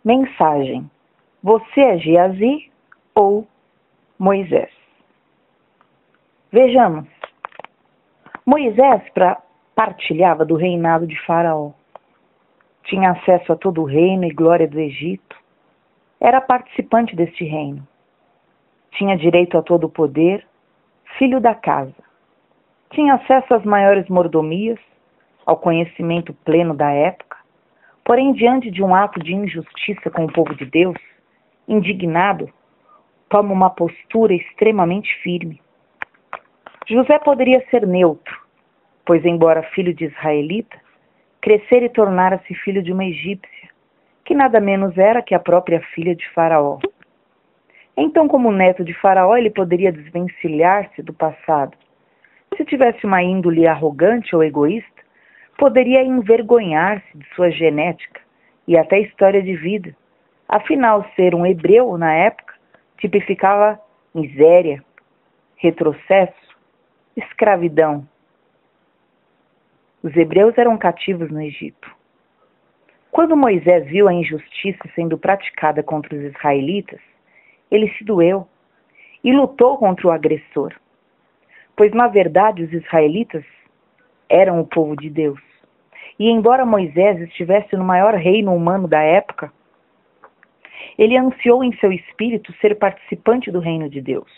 Mensagem: você é Geazi ou Moisés? Vejamos. Moisés partilhava do reinado de Faraó. Tinha acesso a todo o reino e glória do Egito. Era participante deste reino. Tinha direito a todo o poder, filho da casa. Tinha acesso às maiores mordomias, ao conhecimento pleno da época. Porém, diante de um ato de injustiça com o povo de Deus, indignado, toma uma postura extremamente firme. José poderia ser neutro, pois, embora filho de israelita, crescer e tornara-se filho de uma egípcia, que nada menos era que a própria filha de Faraó. Então, como neto de Faraó, ele poderia desvencilhar-se do passado. Se tivesse uma índole arrogante ou egoísta, poderia envergonhar-se de sua genética e até história de vida. Afinal, ser um hebreu, na época, tipificava miséria, retrocesso, escravidão. Os hebreus eram cativos no Egito. Quando Moisés viu a injustiça sendo praticada contra os israelitas, ele se doeu e lutou contra o agressor, pois na verdade os israelitas eram o povo de Deus. E embora Moisés estivesse no maior reino humano da época, ele ansiou em seu espírito ser participante do reino de Deus.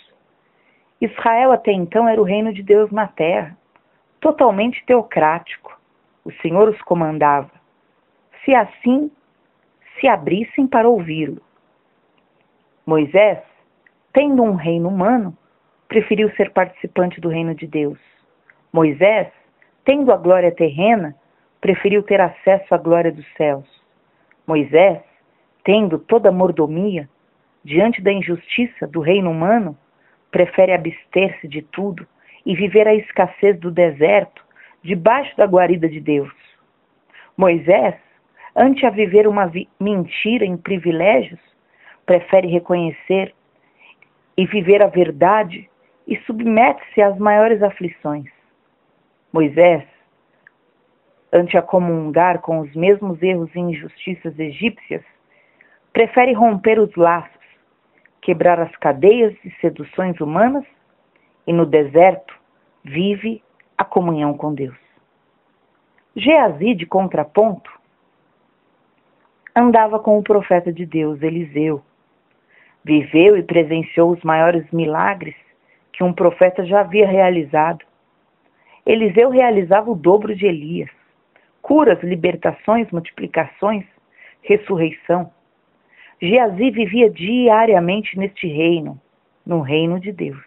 Israel até então era o reino de Deus na terra, totalmente teocrático. O Senhor os comandava, se assim se abrissem para ouvi-lo. Moisés, tendo um reino humano, preferiu ser participante do reino de Deus. Moisés, tendo a glória terrena, preferiu ter acesso à glória dos céus. Moisés, tendo toda a mordomia, diante da injustiça do reino humano, prefere abster-se de tudo e viver a escassez do deserto, debaixo da guarida de Deus. Moisés, ante a viver uma mentira em privilégios, prefere reconhecer e viver a verdade e submete-se às maiores aflições. Moisés, ante a comungar com os mesmos erros e injustiças egípcias, prefere romper os laços, quebrar as cadeias e seduções humanas e no deserto vive a comunhão com Deus. Geazi, de contraponto, andava com o profeta de Deus, Eliseu. Viveu e presenciou os maiores milagres que um profeta já havia realizado. Eliseu realizava o dobro de Elias. Curas, libertações, multiplicações, ressurreição. Geazi vivia diariamente neste reino, no reino de Deus.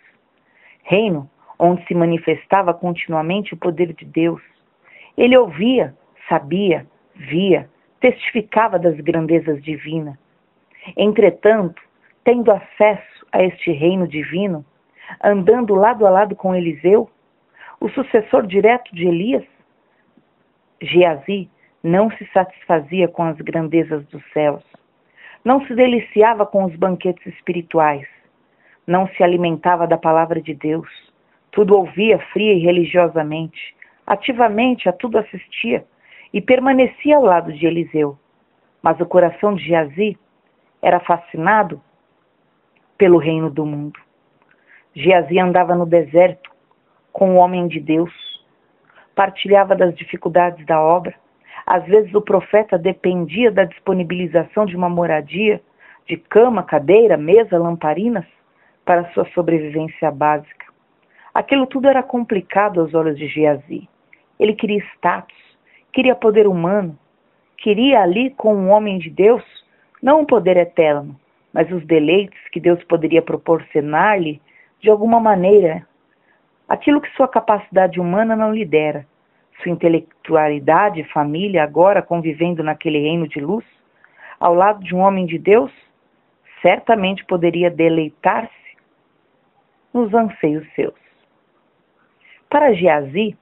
Reino onde se manifestava continuamente o poder de Deus. Ele ouvia, sabia, via, testificava das grandezas divinas. Entretanto, tendo acesso a este reino divino, andando lado a lado com Eliseu, o sucessor direto de Elias, Geazi não se satisfazia com as grandezas dos céus, não se deliciava com os banquetes espirituais, não se alimentava da palavra de Deus, tudo ouvia fria e religiosamente, ativamente a tudo assistia e permanecia ao lado de Eliseu. Mas o coração de Geazi era fascinado pelo reino do mundo. Geazi andava no deserto com o homem de Deus, partilhava das dificuldades da obra. Às vezes o profeta dependia da disponibilização de uma moradia, de cama, cadeira, mesa, lamparinas, para sua sobrevivência básica. Aquilo tudo era complicado aos olhos de Geazi. Ele queria status, queria poder humano, queria ali com um homem de Deus, não um poder eterno, mas os deleites que Deus poderia proporcionar-lhe de alguma maneira. Aquilo que sua capacidade humana não lhe dera. Sua intelectualidade e família, agora convivendo naquele reino de luz, ao lado de um homem de Deus, certamente poderia deleitar-se nos anseios seus. Para Geazi,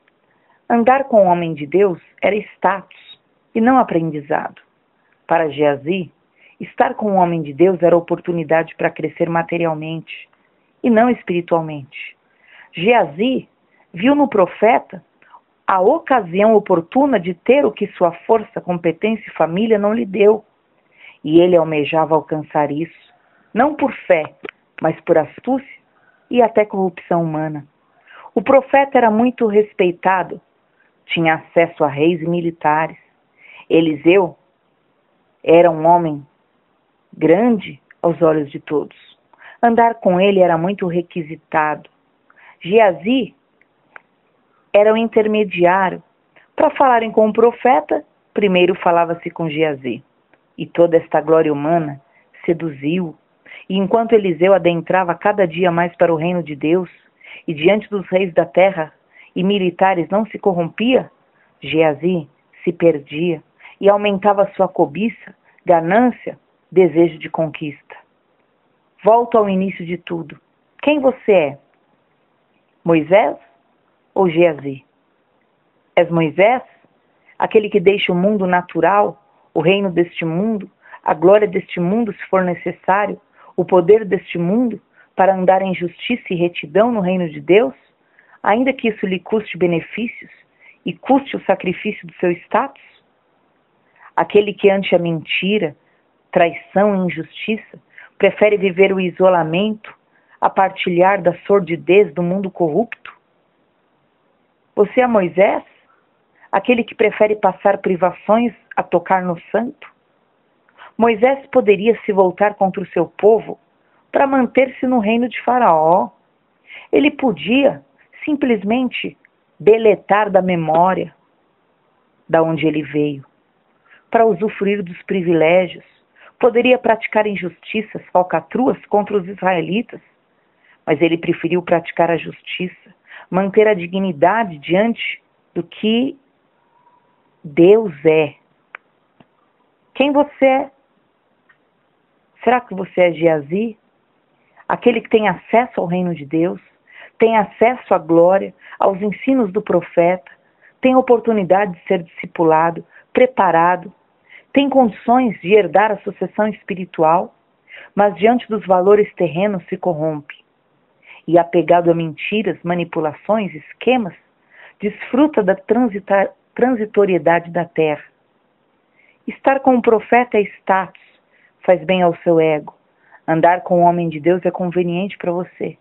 andar com o homem de Deus era status e não aprendizado. Para Geazi, estar com o homem de Deus era oportunidade para crescer materialmente e não espiritualmente. Geazi viu no profeta a ocasião oportuna de ter o que sua força, competência e família não lhe deu. E ele almejava alcançar isso, não por fé, mas por astúcia e até corrupção humana. O profeta era muito respeitado, tinha acesso a reis e militares. Eliseu era um homem grande aos olhos de todos. Andar com ele era muito requisitado. Geazi era o intermediário. Para falarem com o profeta, primeiro falava-se com Geazi. E toda esta glória humana seduziu. E enquanto Eliseu adentrava cada dia mais para o reino de Deus, e diante dos reis da terra e militares não se corrompia, Geazi se perdia e aumentava sua cobiça, ganância, desejo de conquista. Volto ao início de tudo. Quem você é? Moisés ou Geazi? És Moisés, aquele que deixa o mundo natural, o reino deste mundo, a glória deste mundo, se for necessário, o poder deste mundo, para andar em justiça e retidão no reino de Deus, ainda que isso lhe custe benefícios e custe o sacrifício do seu status? Aquele que ante a mentira, traição e injustiça, prefere viver o isolamento, a partilhar da sordidez do mundo corrupto? Você é Moisés, aquele que prefere passar privações a tocar no santo? Moisés poderia se voltar contra o seu povo para manter-se no reino de Faraó. Ele podia simplesmente deletar da memória da onde ele veio, para usufruir dos privilégios. Poderia praticar injustiças, falcatruas contra os israelitas, mas ele preferiu praticar a justiça, manter a dignidade diante do que Deus é. Quem você é? Será que você é Geazi? Aquele que tem acesso ao reino de Deus, tem acesso à glória, aos ensinos do profeta, tem oportunidade de ser discipulado, preparado, tem condições de herdar a sucessão espiritual, mas diante dos valores terrenos se corrompe. E apegado a mentiras, manipulações, esquemas, desfruta da transitoriedade da terra. Estar com o profeta é status, faz bem ao seu ego. Andar com o homem de Deus é conveniente para você.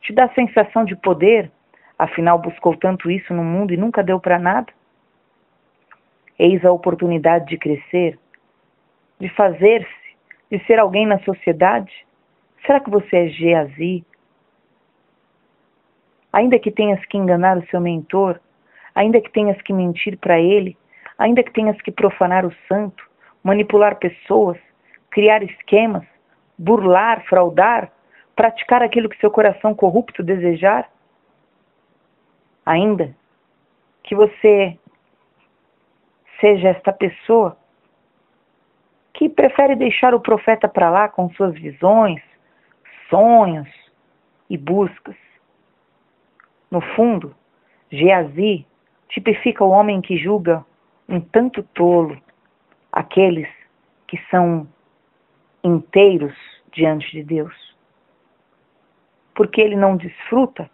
Te dá sensação de poder, afinal buscou tanto isso no mundo e nunca deu para nada? Eis a oportunidade de crescer, de fazer-se, de ser alguém na sociedade. Será que você é Geazi? Ainda que tenhas que enganar o seu mentor, ainda que tenhas que mentir para ele, ainda que tenhas que profanar o santo, manipular pessoas, criar esquemas, burlar, fraudar, praticar aquilo que seu coração corrupto desejar, ainda que você seja esta pessoa que prefere deixar o profeta para lá com suas visões, sonhos e buscas. No fundo, Geazi tipifica o homem que julga um tanto tolo aqueles que são inteiros diante de Deus, porque ele não desfruta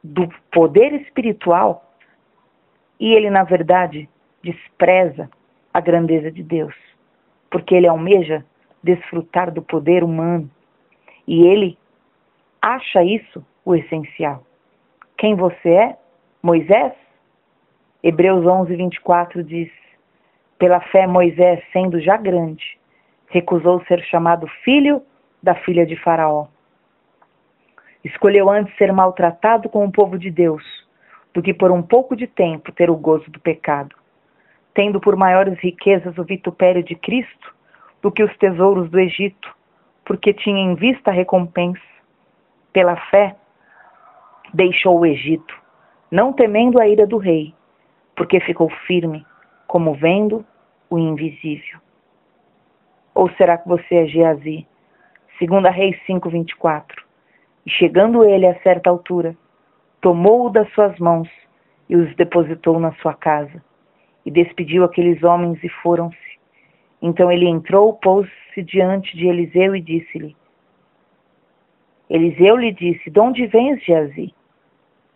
do poder espiritual e ele, na verdade, despreza a grandeza de Deus, porque ele almeja desfrutar do poder humano e ele acha isso o essencial. Quem você é? Moisés? Hebreus 11:24 diz: pela fé Moisés, sendo já grande, recusou ser chamado filho da filha de Faraó. Escolheu antes ser maltratado com o povo de Deus, do que por um pouco de tempo ter o gozo do pecado, tendo por maiores riquezas o vitupério de Cristo do que os tesouros do Egito, porque tinha em vista a recompensa. Pela fé, deixou o Egito, não temendo a ira do rei, porque ficou firme, como vendo o invisível. Ou será que você é Geazi? 2 Reis 5:24. E chegando ele a certa altura, tomou-o das suas mãos e os depositou na sua casa. E despediu aqueles homens e foram-se. Então ele entrou, pôs-se diante de Eliseu e disse-lhe. Eliseu lhe disse: de onde vens, Geazi?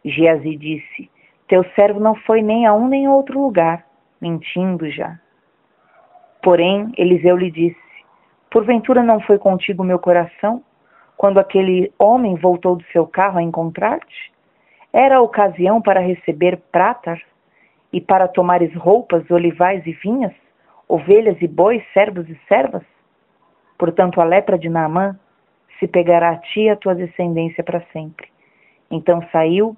E Geazi disse: teu servo não foi nem a um nem a outro lugar, mentindo já. Porém, Eliseu lhe disse: porventura não foi contigo meu coração, quando aquele homem voltou do seu carro a encontrar-te? Era a ocasião para receber pratas e para tomares roupas, olivais e vinhas, ovelhas e bois, servos e servas? Portanto, a lepra de Naamã se pegará a ti e a tua descendência para sempre. Então saiu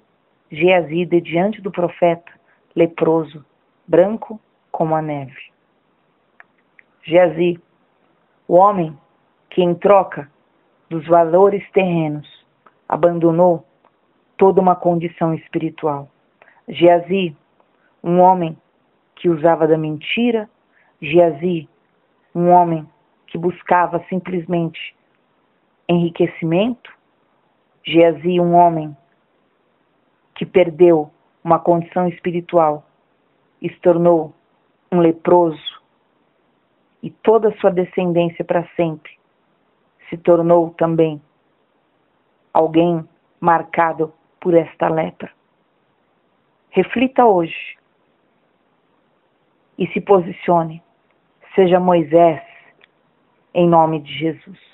Geazi de diante do profeta, leproso, branco como a neve. Geazi, o homem que em troca dos valores terrenos abandonou toda uma condição espiritual. Geazi, um homem que usava da mentira. Geazi, um homem que buscava simplesmente enriquecimento. Geazi, um homem que perdeu uma condição espiritual e se tornou um leproso, e toda a sua descendência para sempre se tornou também alguém marcado por esta lepra. Reflita hoje e se posicione. Seja Moisés, em nome de Jesus.